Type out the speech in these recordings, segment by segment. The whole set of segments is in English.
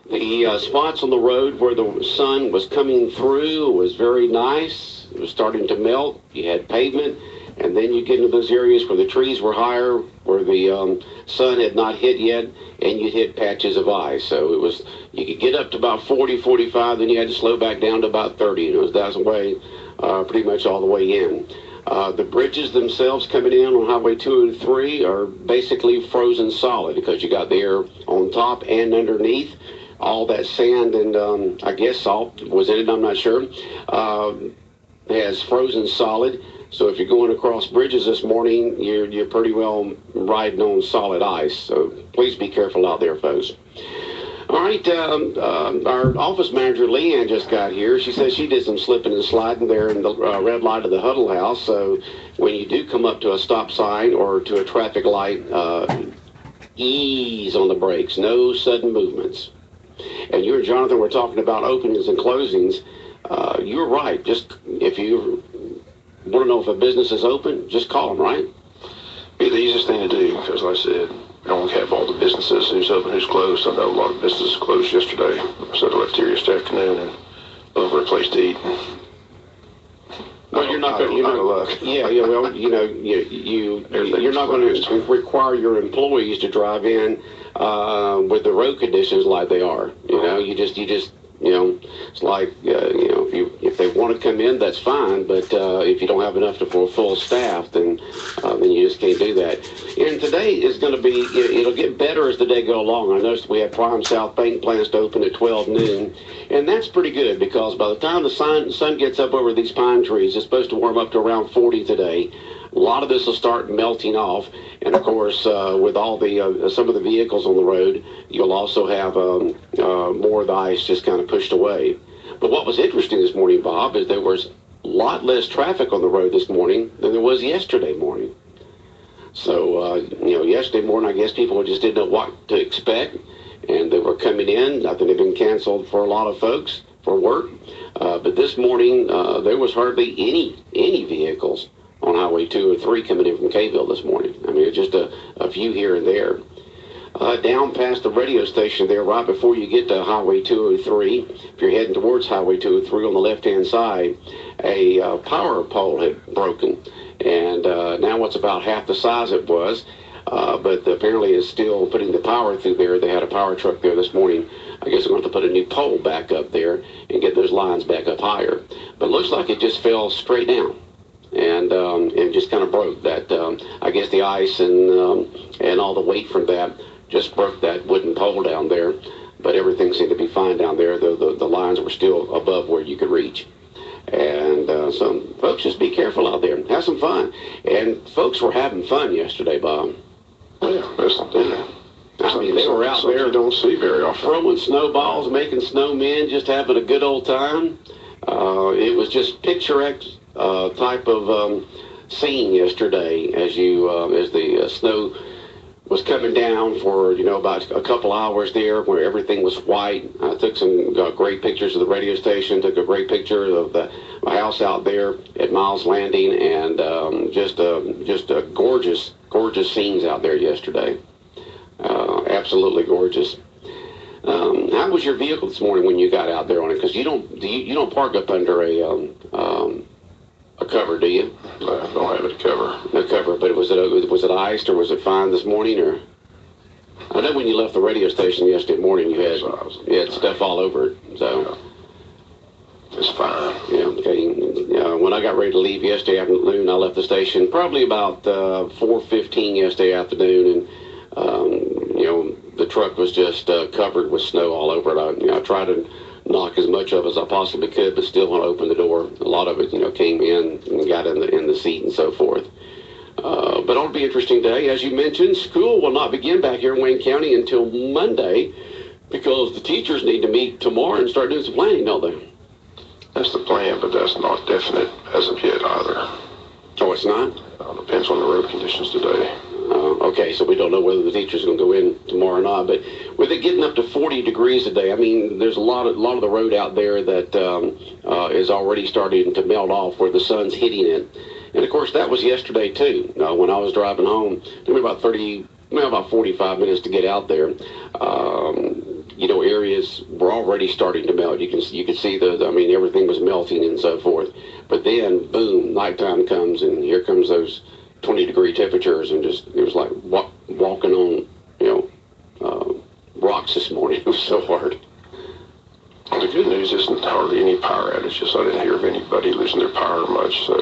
The spots on the road where the sun was coming through was very nice. It was starting to melt. You had pavement, and then you get into those areas where the trees were higher, where the sun had not hit yet, and you'd hit patches of ice. So it was, you could get up to about 40, 45, then you had to slow back down to about 30, and it was that way pretty much all the way in. The bridges themselves coming in on Highway 203 are basically frozen solid because you got the air on top and underneath. All that sand and I guess salt was in it, I'm not sure, has frozen solid. So if you're going across bridges this morning, you're pretty well riding on solid ice. So please be careful out there, folks. All right, our office manager, Leanne, just got here. She says she did some slipping and sliding there in the red light of the Huddle House. So when you do come up to a stop sign or to a traffic light, ease on the brakes, no sudden movements. And you and Jonathan were talking about openings and closings. You're right. Just if you want to know if a business is open, just call them, right? Be the easiest thing to do, because like I said, we don't have all the businesses, who's open, who's closed. I know a lot of businesses closed yesterday, so I left here yesterday afternoon and looking for a place to eat. Well, you're not going to, yeah, well, you're not going to require your employees to drive in with the road conditions like they are. You just, it's like, if they want to come in, that's fine. But if you don't have enough for a full staff, then you just can't do that. And today is going to be, it'll get better as the day goes along. I noticed we have Prime South paint plants to open at 12 noon. And that's pretty good because by the time the sun gets up over these pine trees, it's supposed to warm up to around 40 today. A lot of this will start melting off. And of course, with all the some of the vehicles on the road, you'll also have more of the ice just kind of pushed away. But what was interesting this morning, Bob, is there was a lot less traffic on the road this morning than there was yesterday morning. So, yesterday morning, I guess people just didn't know what to expect. And they were coming in. Nothing had been canceled for a lot of folks for work. But this morning, there was hardly any vehicles on Highway 203 coming in from Kville this morning. I mean, just a few here and there. Down past the radio station there, right before you get to Highway 203, if you're heading towards Highway 203 on the left-hand side, a power pole had broken. And now it's about half the size it was. But apparently it's still putting the power through there. They had a power truck there this morning. I guess they're going to have to put a new pole back up there and get those lines back up higher. But it looks like it just fell straight down and just kind of broke that. I guess the ice and all the weight from that just broke that wooden pole down there. But everything seemed to be fine down there. The lines were still above where you could reach. And so, folks, just be careful out there. Have some fun. And folks were having fun yesterday, Bob. Yeah, I mean, they were out there. You don't see very often. Throwing snowballs, making snowmen, just having a good old time. It was just picturesque type of scene yesterday as the snow was coming down for, about a couple hours there where everything was white. I took some great pictures of the radio station, took a great picture of the house out there at Miles Landing, and just gorgeous scenes out there yesterday. Absolutely gorgeous. How was your vehicle this morning when you got out there on it? Because you don't park up under a cover, do you? No, I don't have it cover. No cover, but was it iced or was it fine this morning? Or I know when you left the radio station yesterday morning, you had stuff all over it. So it's fine. Yeah. Okay. When I got ready to leave yesterday afternoon, I left the station probably about 4:15 yesterday afternoon, and the truck was just covered with snow all over it. I tried to knock as much of it as I possibly could, but still when I opened the door, a lot of it, came in and got in the seat and so forth. But it'll be an interesting day. As you mentioned, school will not begin back here in Wayne County until Monday because the teachers need to meet tomorrow and start doing some planning, don't they? That's the plan, but that's not definite as of yet either. Oh, it's not? Depends on the road conditions today. Okay, so we don't know whether the teachers are going to go in tomorrow or not. But with it getting up to 40 degrees today, I mean, there's a lot of the road out there that is already starting to melt off where the sun's hitting it. And of course, that was yesterday too. When I was driving home, it took me about 45 minutes to get out there. areas were already starting to melt. You could see I mean, everything was melting and so forth. But then, boom, nighttime comes, and here comes those 20-degree temperatures, and it was like walking on, rocks this morning. It was so hard. The good news isn't hardly any power outages. I didn't hear of anybody losing their power much. So,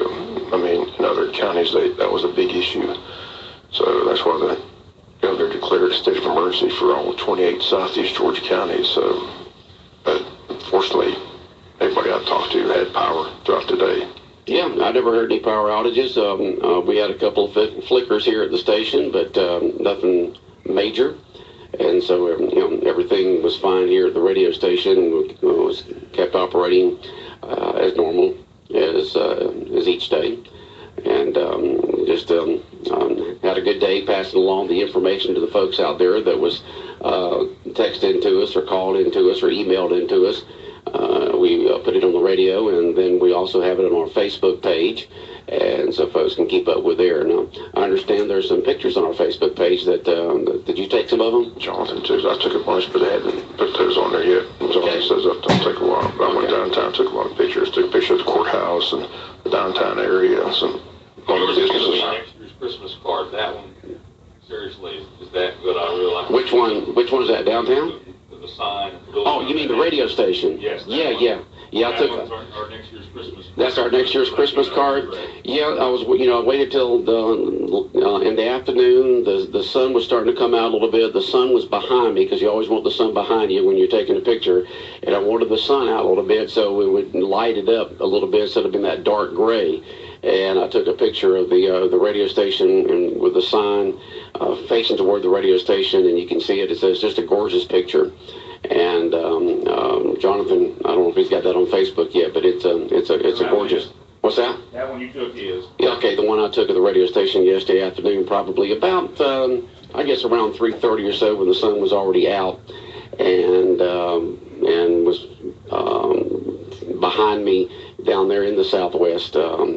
I mean, in other counties, that was a big issue. So that's why the governor declared a state of emergency for all 28 southeast Georgia counties. So, but fortunately, everybody I talked to had power throughout the day. Yeah, I never heard any power outages. We had a couple of flickers here at the station, but nothing major. And so, everything was fine here at the radio station. Was kept operating as normal as each day, and just had a good day passing along the information to the folks out there that was texted into us or called into us or emailed into us. We put it on the radio, and then we also have it on our Facebook page, and so folks can keep up with there. Now, I understand there's some pictures on our Facebook page that did you take some of them? Jonathan took. I took a bunch, but I hadn't put those on there yet. Jonathan says that'll take a while. But I went downtown, took a lot of pictures. Took a picture of the courthouse and the downtown area and some other businesses. Next year's Christmas card. That one, seriously, is that good? I realize. Which one? Which one is that? Downtown? The sign. Oh, you mean the radio station? Yes. Yeah. I took. Our next year's Christmas card. That's our next year's Christmas card. Yeah, I waited till in the afternoon. The sun was starting to come out a little bit. The sun was behind me, because you always want the sun behind you when you're taking a picture. And I wanted the sun out a little bit so it would light it up a little bit instead of being that dark gray. And I took a picture of the radio station and with the sign facing toward the radio station, and you can see it. It's just a gorgeous picture. And Jonathan, I don't know if he's got that on Facebook yet, but it's a gorgeous. What's that? That one you took is. Yeah, okay, the one I took at the radio station yesterday afternoon, probably about I guess around 3:30 or so, when the sun was already out, and was behind me down there in the southwest.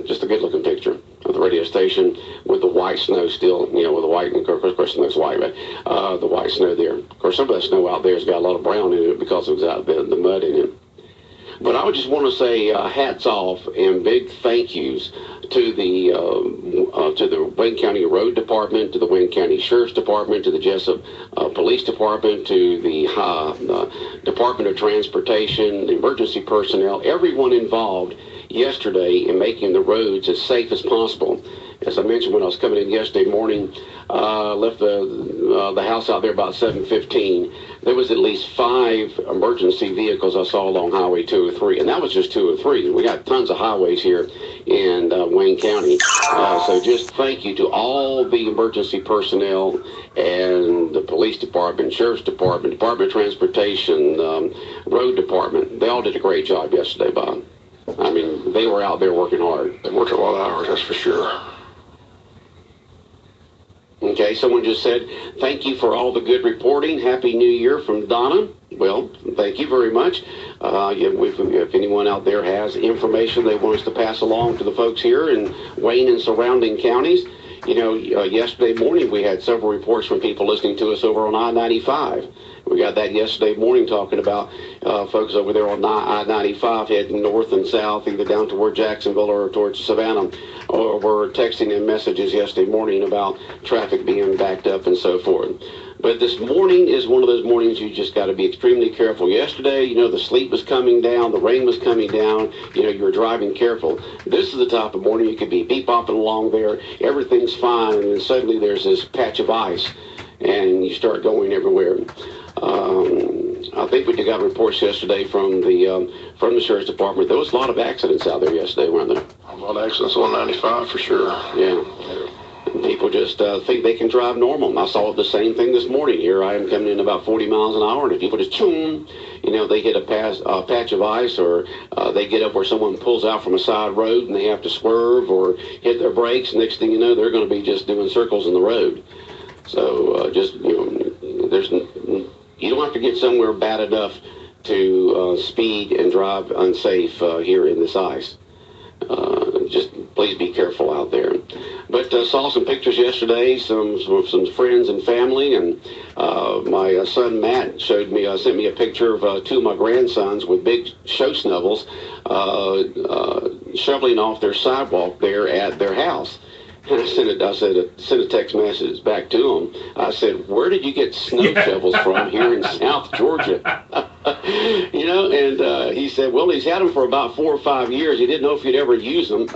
Just a good-looking picture of the radio station with the white snow still, with the white, of course, the snow's white, but the white snow there. Of course, some of that snow out there has got a lot of brown in it because it was out the mud in it. But I would just want to say hats off and big thank yous to the Wayne County Road Department, to the Wayne County Sheriff's Department, to the Jessup Police Department, to the Department of Transportation, the emergency personnel, everyone involved yesterday in making the roads as safe as possible. As I mentioned when I was coming in yesterday morning, left the house out there about 7:15. There was at least 5 emergency vehicles I saw along Highway 203, and that was just 203. We got tons of highways here in Wayne County. So just thank you to all the emergency personnel and the police department, sheriff's department, Department of Transportation, road department. They all did a great job yesterday, Bob. I mean, they were out there working hard. They worked a lot of hours, that's for sure. Okay, someone just said, thank you for all the good reporting. Happy New Year from Donna. Well, thank you very much. If anyone out there has information they want us to pass along to the folks here in Wayne and surrounding counties, yesterday morning we had several reports from people listening to us over on I-95. We got that yesterday morning talking about folks over there on I-95 heading north and south, either down toward Jacksonville or towards Savannah, or were texting them messages yesterday morning about traffic being backed up and so forth. But this morning is one of those mornings you just got to be extremely careful. Yesterday, the sleet was coming down, the rain was coming down, you were driving careful. This is the type of morning you could be beep-bopping along there, everything's fine, and then suddenly there's this patch of ice, and you start going everywhere. I think we got reports yesterday from the Sheriff's Department. There was a lot of accidents out there yesterday, weren't there? A lot of accidents on 95 for sure. Yeah. People just think they can drive normal. I saw the same thing this morning. Here I am coming in about 40 miles an hour, and people just choom, they hit a patch of ice, or they get up where someone pulls out from a side road and they have to swerve or hit their brakes. Next thing you know, they're going to be just doing circles in the road. So you don't have to get somewhere bad enough to speed and drive unsafe here in this ice. just please be careful out there. But saw some pictures yesterday, some friends and family, and my son Matt sent me a picture of two of my grandsons with big show snovels shoveling off their sidewalk there at their house. And I sent a text message back to him. I said, "Where did you get snow shovels from here in South Georgia?" And he said, "Well, he's had them for about 4 or 5 years. He didn't know if he'd ever use them.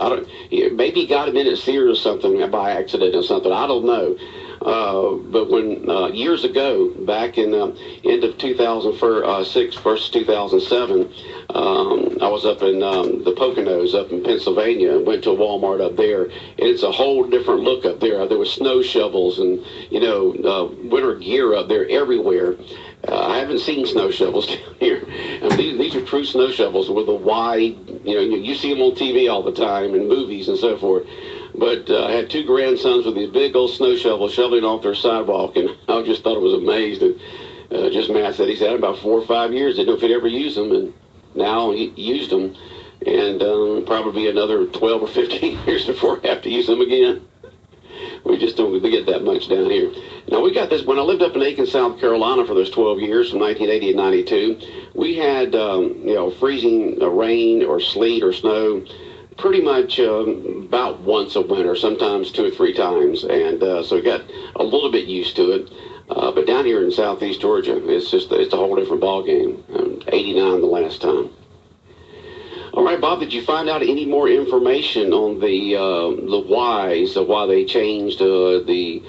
Maybe he got them in at Sears or something by accident or something. I don't know." But when years ago, back in the end of 2006 versus 2007, I was up in the Poconos up in Pennsylvania and went to a Walmart up there, and it's a whole different look up there. There were snow shovels and winter gear up there everywhere. I haven't seen snow shovels down here. And these are true snow shovels with a wide, you see them on TV all the time in movies and so forth. But I had two grandsons with these big old snow shovels shoveling off their sidewalk, and I just thought it was amazing. Just Matt said he's had them about 4 or 5 years. Didn't know if he'd ever use them, and now he used them. And probably another 12 or 15 years before I have to use them again. We just don't get that much down here. Now, we got this. When I lived up in Aiken, South Carolina for those 12 years, from 1980 to 92, we had, freezing rain or sleet or snow pretty much about once a winter, sometimes 2 or 3 times. And so we got a little bit used to it. But down here in southeast Georgia, it's a whole different ballgame. 89 the last time. All right, Bob, did you find out any more information on the whys of why they changed the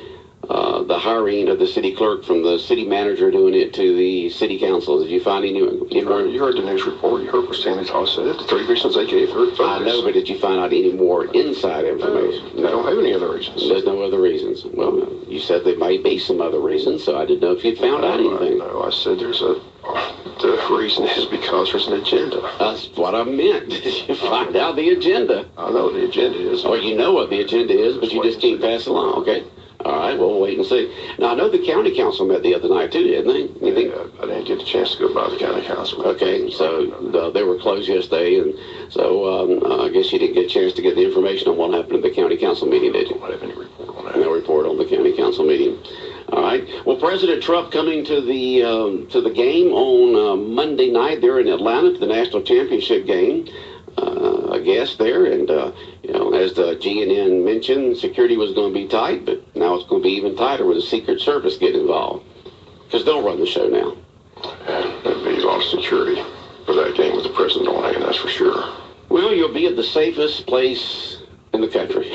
hiring of the city clerk from the city manager doing it to the city council? Did you find any more? You heard the news report. You heard what Stanley Toss said. The 3 reasons they gave for it. I know, but did you find out any more inside information? No, I don't have any other reasons. There's no other reasons. Well, you said there might be some other reasons, so I didn't know if you found out anything. No, I said the reason is because there's an agenda. That's what I meant. Did you find out the agenda? I know what the agenda is. Or you know what the agenda is, but you just can't pass it along. Okay. All right, well, we'll wait and see. Now, I know the county council met the other night, too, didn't they? I didn't get the chance to go by the county council. Okay, so they were closed yesterday, and so I guess you didn't get a chance to get the information on what happened at the county council meeting, did you? I don't have any report on that. No report on the county council meeting. All right. Well, President Trump coming to the game on Monday night there in Atlanta for the national championship game. A guest there, and as the GNN mentioned, security was going to be tight, but now it's going to be even tighter with the Secret Service getting involved, because they'll run the show now. Yeah, there'll be a lot of security for that game with the president on hand, that's for sure. Well, you'll be at the safest place in the country.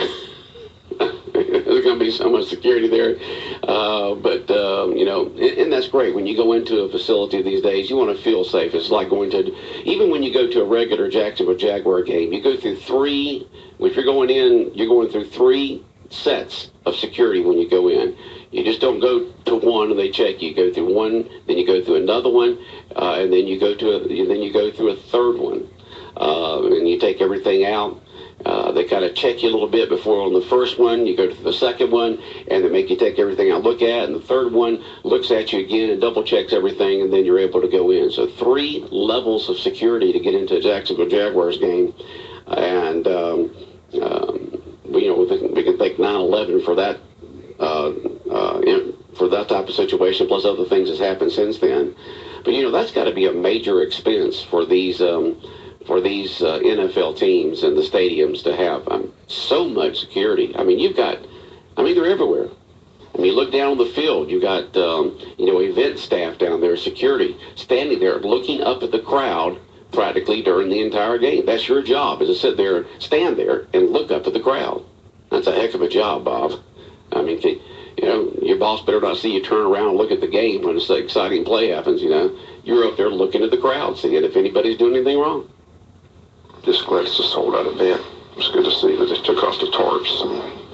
There's going to be so much security there. And that's great. When you go into a facility these days, you want to feel safe. It's like even when you go to a regular Jacksonville Jaguar game, you go through if you're going in, you're going through 3 sets of security when you go in. You just don't go to one and they check you. You go through one, then you go through another one, and then you go through a third one. And you take everything out. They kind of check you a little bit before on the first one. You go to the second one, and they make you take everything out, look at, and the third one looks at you again and double checks everything, and then you're able to go in. So 3 levels of security to get into a Jacksonville Jaguars game, and we can thank 9/11 for that type of situation, plus other things that's happened since then. But that's got to be a major expense for these NFL teams and the stadiums to have so much security. They're everywhere. You look down on the field, you got event staff down there, security standing there looking up at the crowd practically during the entire game. That's your job, is to sit there, stand there, and look up at the crowd. That's a heck of a job, Bob. Your boss better not see you turn around and look at the game when an exciting play happens. You're up there looking at the crowd, seeing if anybody's doing anything wrong. Just glad it's a sold-out event. It's good to see that they took off the tarps.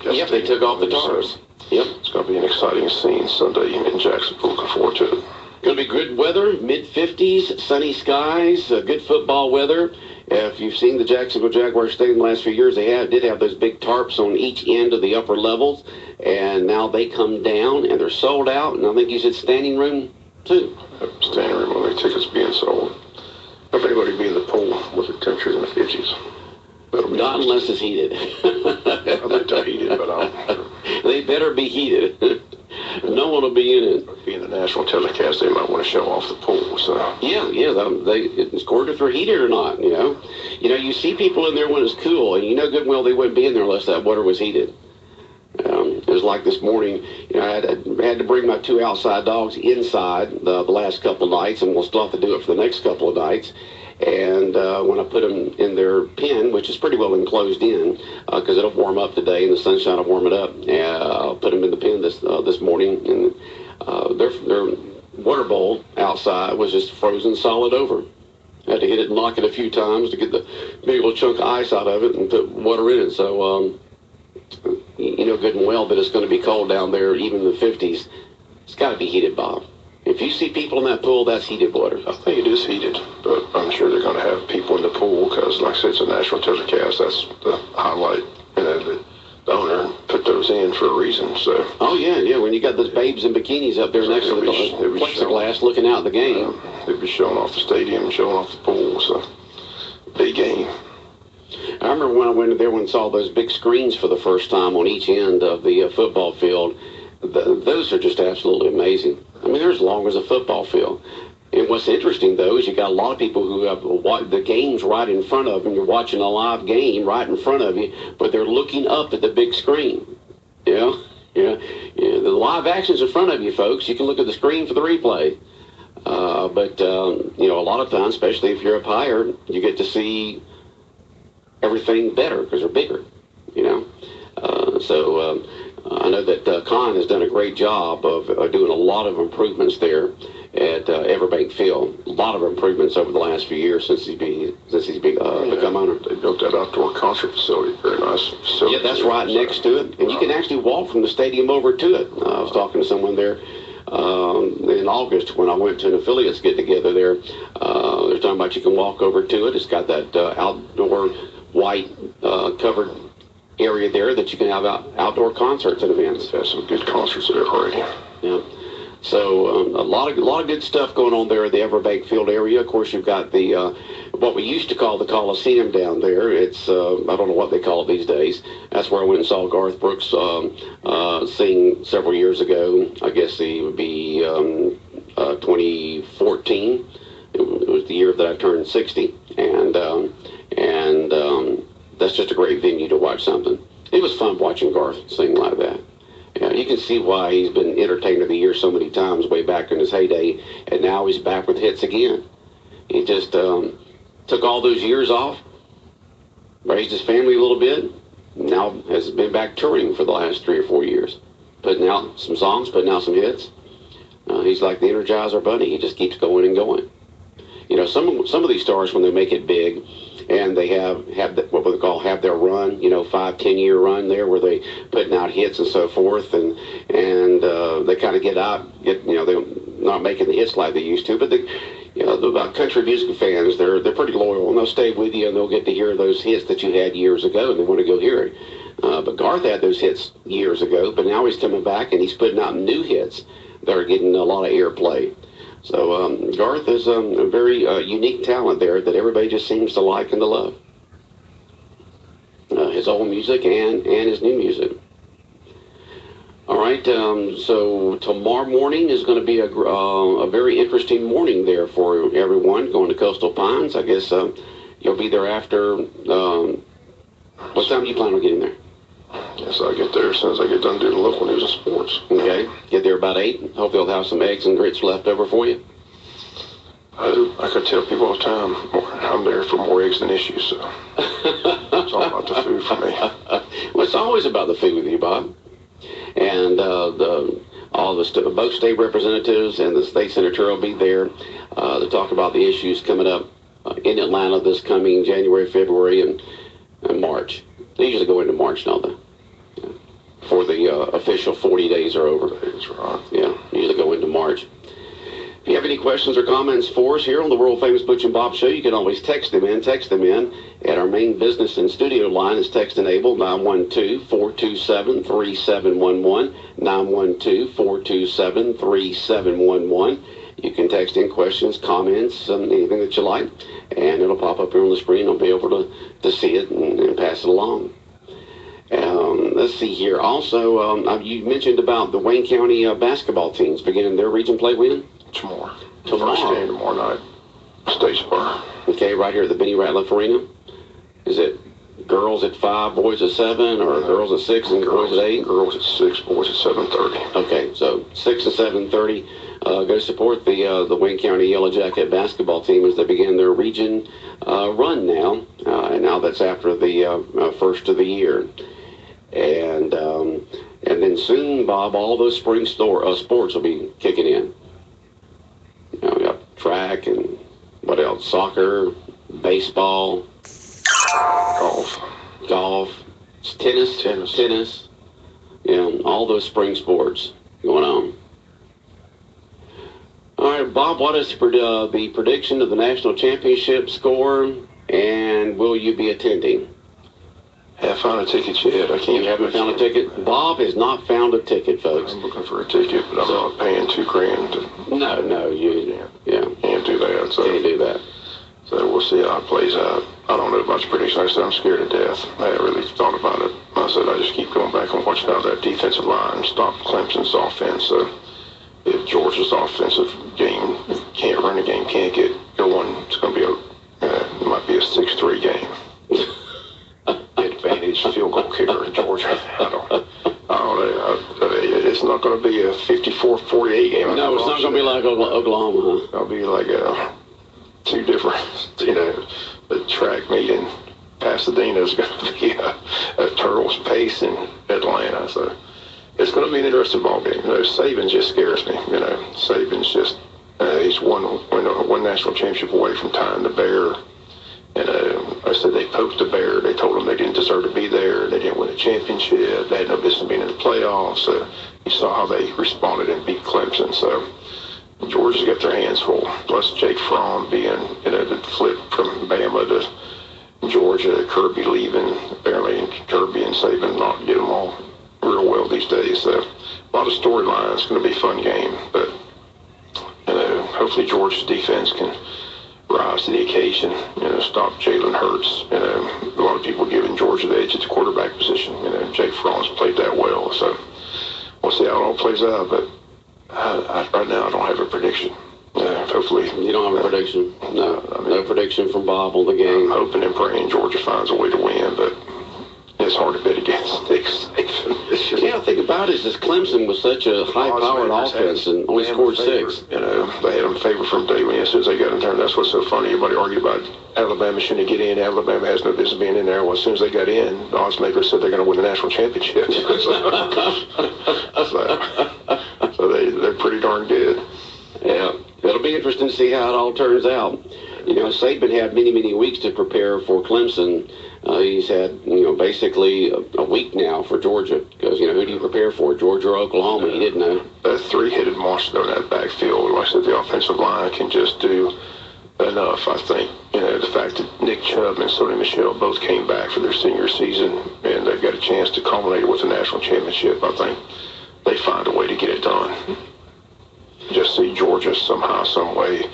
Yep, they took off the tarps. Yep. It's going to be an exciting scene Sunday in Jacksonville. Looking forward to it. Going to be good weather, mid-50s, sunny skies, good football weather. If you've seen the Jacksonville Jaguars Stadium the last few years, they did have those big tarps on each end of the upper levels, and now they come down, and they're sold out, and I think you said standing room, too. Standing room, only tickets being sold. If anybody be in the pool with the temperatures in the 50s. Not unless unless it's heated. I think they're heated, but I They better be heated. No one will be in it. being the national telecast, they might want to show off the pool. So Yeah, it's according if they're heated or not. You see people in there when it's cool, and you know good and well they wouldn't be in there unless that water was heated. It was like this morning. I had to bring my 2 outside dogs inside the last couple of nights, and we'll still have to do it for the next couple of nights. And when I put them in their pen, which is pretty well enclosed in, because it'll warm up today and the sunshine will warm it up, I'll put them in the pen this morning, and their water bowl outside was just frozen solid over. I had to hit it and lock it a few times to get the big old chunk of ice out of it and put water in it. So you know good and well that it's going to be cold down there, even in the 50s. It's got to be heated, Bob. If you see people in that pool, that's heated water. I think it is heated, but I'm sure they're going to have people in the pool because, like I said, it's a national telecast. That's the highlight. The owner put those in for a reason. So. Oh yeah. When you got those babes in bikinis up there So next to the plexiglass looking out the game. They'd be showing off the stadium, showing off the pool. So big game. I remember when I went there and saw those big screens for the first time on each end of the football field. Those are just absolutely amazing. I mean, they're as long as a football field. And what's interesting, though, is you got a lot of people who have the games right in front of them. You're watching a live game right in front of you, but they're looking up at the big screen. Yeah. The live action's in front of you, folks. You can look at the screen for the replay. But a lot of times, especially if you're up higher, you get to see everything better because they're bigger, So I know that Con has done a great job of doing a lot of improvements there at Everbank Field. A lot of improvements over the last few years since he's become owner. They built that outdoor concert facility, very nice facility. Yeah, that's right next to it, and you can actually walk from the stadium over to it. I was talking to someone there in August when I went to an affiliates get together there. They're talking about you can walk over to it. It's got that outdoor white covered area there that you can have outdoor concerts and events. There's some good concerts there already. Yeah. So a lot of good stuff going on there at the Everbank Field area. Of course, you've got the what we used to call the Coliseum down there. It's I don't know what they call it these days. That's where I went and saw Garth Brooks sing several years ago. I guess it would be 2014. It was the year that I turned 60, and that's just a great venue to watch something. It was fun watching Garth sing like that. Yeah, you can see why he's been Entertainer of the Year so many times way back in his heyday, and now he's back with hits again. He just took all those years off, raised his family a little bit, now has been back touring for the last 3 or 4 years, putting out some songs, putting out some hits. He's like the Energizer Bunny. He just keeps going and going. Some of these stars, when they make it big, and they have what they call have their run, 5-10 year run there where they putting out hits and so forth, and they kind of they're not making the hits like they used to, but the country music fans, they're pretty loyal, and they'll stay with you, and they'll get to hear those hits that you had years ago, and they want to go hear it. But Garth had those hits years ago, but now he's coming back and he's putting out new hits that are getting a lot of airplay. So Garth is a very unique talent there that everybody just seems to like and to love. His old music and his new music. All right, so tomorrow morning is going to be a very interesting morning there for everyone going to Coastal Pines. I guess you'll be there after, what time do you plan on getting there? Yes, I'll get there as soon as I get done doing local news and sports. Okay, get there about 8. Hope they'll have some eggs and grits left over for you. I could tell people all the time, I'm there for more eggs than issues, so it's all about the food for me. Well, it's always about the food with you, Bob. And both state representatives and the state senator will be there to talk about the issues coming up in Atlanta this coming January, February, and March. They usually go into March, don't they? Before the official 40 days are over. That's right. Yeah, usually go into March. If you have any questions or comments for us here on the world-famous Butch and Bob Show, you can always text them in at our main business and studio line. Is text-enabled, 912-427-3711, 912-427-3711. You can text in questions, comments, anything that you like, and it'll pop up here on the screen. I'll be able to see it and pass it along. Let's see here. Also, you mentioned about the Wayne County basketball teams beginning their region play when? Tomorrow. Tomorrow. First game tomorrow night. State Bar. Okay, right here at the Benny Ratliff Arena. Is it girls at 5, boys at 7, or girls at 6 and boys at 8? Girls at 6, boys at 7:30. Okay, so 6 and 7:30. Go support the Wayne County Yellow Jacket basketball team as they begin their region run now. And now that's after the first of the year. And then soon, Bob, all those spring sports will be kicking in. You know, we got track and what else? Soccer, baseball, golf, tennis. You know, all those spring sports going on. All right, Bob, what is the prediction of the national championship score, and will you be attending? Haven't found a ticket yet. I can't. You haven't found a ticket? Bob has not found a ticket, folks. I'm looking for a ticket, but I'm not paying $2,000. No, you Can't do that. So. Can't do that. So we'll see how it plays out. I don't know about the prediction. I said I'm scared to death. I haven't really thought about it. I said I just keep going back and watching how that defensive line stopped Clemson's offense. So if Georgia's offensive game can't run a game, can't get going, it's going to be it might be a 6-3 game. Advantage field goal kicker in Georgia. I don't know. It's not going to be a 54-48 game. No, it's not going to be like Oklahoma, huh? It'll be like two different, the track meet in Pasadena is going to be a turtle's pace in Atlanta. So it's going to be an interesting ball game. Saban just scares me. Saban's just, he's one national championship away from tying the Bear. And I said they poked the Bear. They told them they didn't deserve to be there. They didn't win a championship. They had no business being in the playoffs. You saw how they responded and beat Clemson. So Georgia's got their hands full. Plus Jake Fromm being, the flip from Bama to Georgia, Kirby leaving. Apparently Kirby and Saban not get them all real well these days. So a lot of storylines. It's going to be a fun game. But hopefully Georgia's defense can rise to the occasion, stop Jalen Hurts. A lot of people giving Georgia the edge at the quarterback position. Jake Fromm's played that well. So we'll see how it all plays out. But right now, I don't have a prediction. Hopefully. You don't have a prediction? No. No prediction from Bob on the game? I'm hoping and praying Georgia finds a way to win, but it's hard to bet against Nick Saban. Yeah, think about it. Is Clemson was such a high-powered offense and only scored 6. They had them favored from day one. As soon as they got in there, that's what's so funny. Everybody argued about Alabama shouldn't get in. Alabama has no business being in there. Well, as soon as they got in, the odds makers said they're going to win the national championship. So they're pretty darn good. Yeah, it'll be interesting to see how it all turns out. Saban had many weeks to prepare for Clemson. He's had, basically a week now for Georgia. Because, who do you prepare for, Georgia or Oklahoma? He didn't know. That three-headed monster in that backfield, like I said, the offensive line can just do enough, I think. The fact that Nick Chubb and Sonny Michel both came back for their senior season, and they've got a chance to culminate it with a national championship, I think they find a way to get it done. Just see Georgia somehow, some way,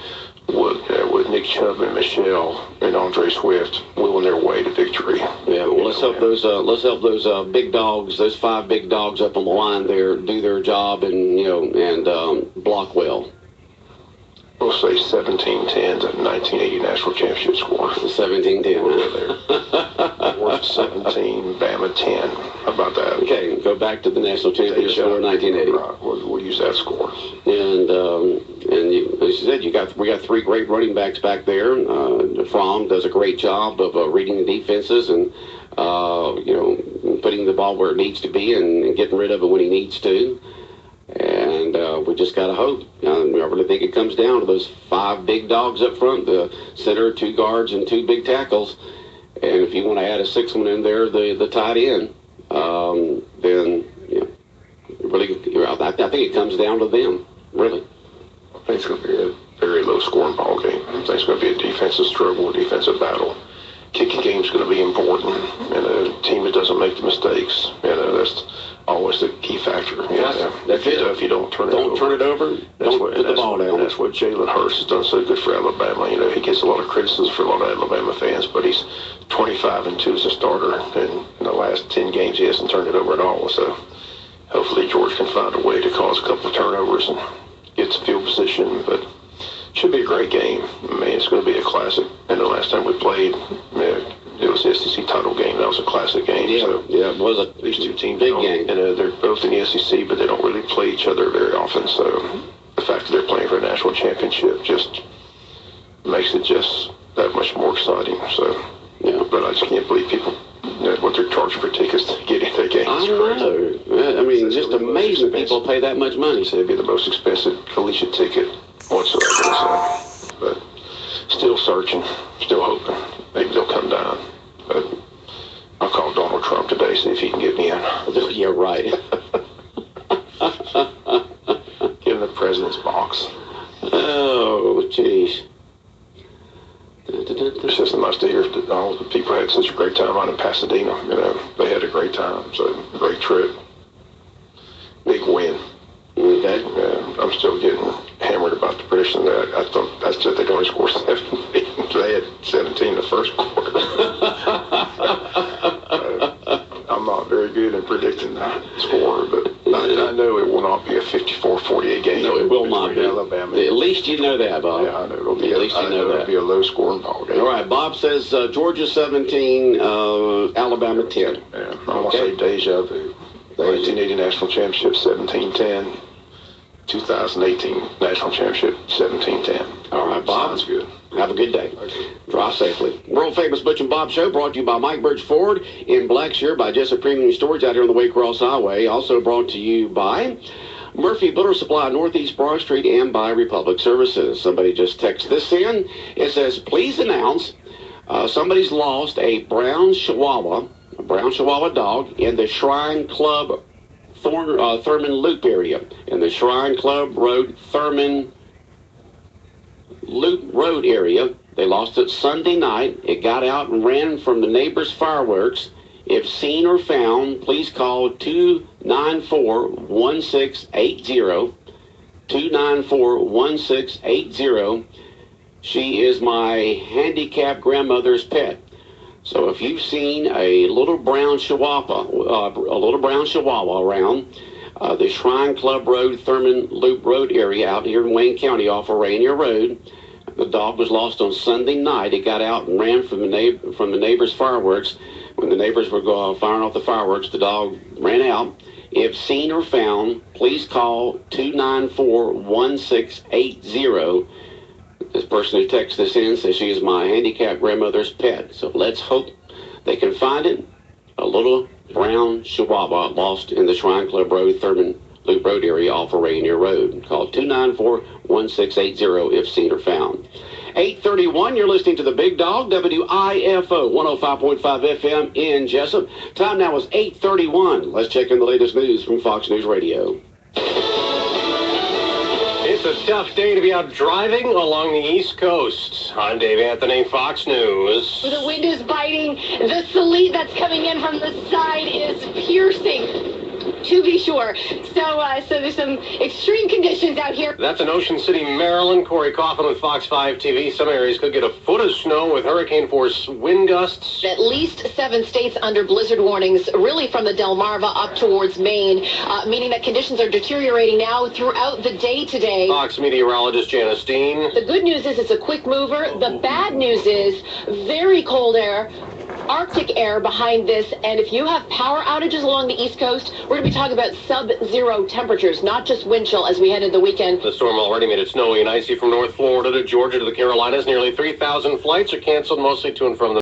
with Nick Chubb and Michelle and Andre Swift willing their way to victory. Yeah, well, let's help those big dogs, those 5 big dogs up on the line there, do their job and block well. We'll say 17-10 to 1980 national championship score. 17-10. Georgia 17, Bama 10. How about that? Okay, go back to the national championship score, 1980. Right, we'll use that score. And as you said, we got 3 great running backs back there. Fromm does a great job of reading the defenses and putting the ball where it needs to be and getting rid of it when he needs to. And we just got to hope. I really think it comes down to those 5 big dogs up front, the center, 2 guards, and 2 big tackles. And if you want to add a 6th one in there, the tight end, then really, I think it comes down to them, really. I think it's going to be a very low-scoring ball game. I think it's going to be a defensive struggle, a defensive battle. kicking game's going to be important, and a team that doesn't make the mistakes, that's always the key factor. If you don't turn it over, don't put the ball down. That's what Jalen Hurts has done so good for Alabama. He gets a lot of criticism for a lot of Alabama fans, but he's 25-2 as a starter, and in the last 10 games he hasn't turned it over at all. So hopefully George can find a way to cause a couple of turnovers and get to field position, but should be a great game. It's going to be a classic. And the last time we played, it was the SEC title game. That was a classic game. Yeah, it was these two teams, big game. And they're both in the SEC, but they don't really play each other very often. So the fact that they're playing for a national championship just makes it just that much more exciting. So, but I just can't believe people, what they're charging for tickets to get in that game. I know. I mean, just amazing people pay that much money. So it'd be the most expensive collegiate ticket whatsoever. But still searching, still hoping. Maybe they'll come down. But I'll call Donald Trump today, see if he can get me in. Yeah, right. Get in the president's box. Oh, jeez. It's just nice to hear that all the people had such a great time out in Pasadena. They had a great time. So, great trip. Big win. Okay. I'm still getting hammered about the prediction that I thought they only scored 17. They had 17 in the first quarter. I'm not very good at predicting the score, but I know it will not be a 54-48 game. No, it will not be. Alabama. At least you know that, Bob. Yeah, I know. It'll be it'll be a low-scoring ball game. All right, Bob says Georgia 17, Alabama 10. Yeah, I want to say deja vu. The 1980 National Championship, 17-10. 2018 National Championship, 17-10. All right, Bob. Sounds good. Have a good day. Drive safely. World famous Butch and Bob show brought to you by Mike Birch Ford in Blackshear, by Jessup Premium Storage out here on the Waycross Highway. Also brought to you by Murphy Builder Supply, Northeast Broad Street, and by Republic Services. Somebody just texted this in. It says, please announce somebody's lost a brown Chihuahua dog in the Shrine Club Thurman Loop area. In the Shrine Club Road Thurman Loop Road area. They lost it Sunday night. It got out and ran from the neighbor's fireworks. If seen or found, please call 294-1680. 294-1680. She is my handicapped grandmother's pet. So if you've seen a little brown Chihuahua around the Shrine Club Road, Thurman Loop Road area out here in Wayne County off of Rainier Road, the dog was lost on Sunday night. It got out and ran from the neighbor's fireworks. When the neighbors were firing off the fireworks, the dog ran out. If seen or found, please call 294-1680. This person who texted this in says she is my handicapped grandmother's pet. So let's hope they can find it. A little brown Chihuahua lost in the Shrine Club Road, Thurman Loop Road area off of Rainier Road. Call 294-1680 if seen or found. 8:31, you're listening to the Big Dog, WIFO 105.5 FM in Jessup. Time now is 8:31. Let's check in the latest news from Fox News Radio. It's a tough day to be out driving along the East Coast. I'm Dave Anthony, Fox News. The wind is biting. The sleet that's coming in from the side is piercing, to be sure. So there's some extreme conditions out here. That's in Ocean City, Maryland. Corey Coffin with Fox 5 TV. Some areas could get a foot of snow with hurricane-force wind gusts. At least 7 states under blizzard warnings, really from the Delmarva up towards Maine, meaning that conditions are deteriorating now throughout the day today. Fox meteorologist Janice Dean. The good news is it's a quick mover. The bad news is very cold air, Arctic air behind this, and if you have power outages along the East Coast, we're going to be talking about sub-zero temperatures, not just wind chill as we head into the weekend. The storm already made it snowy and icy from North Florida to Georgia to the Carolinas. Nearly 3,000 flights are canceled, mostly to and from the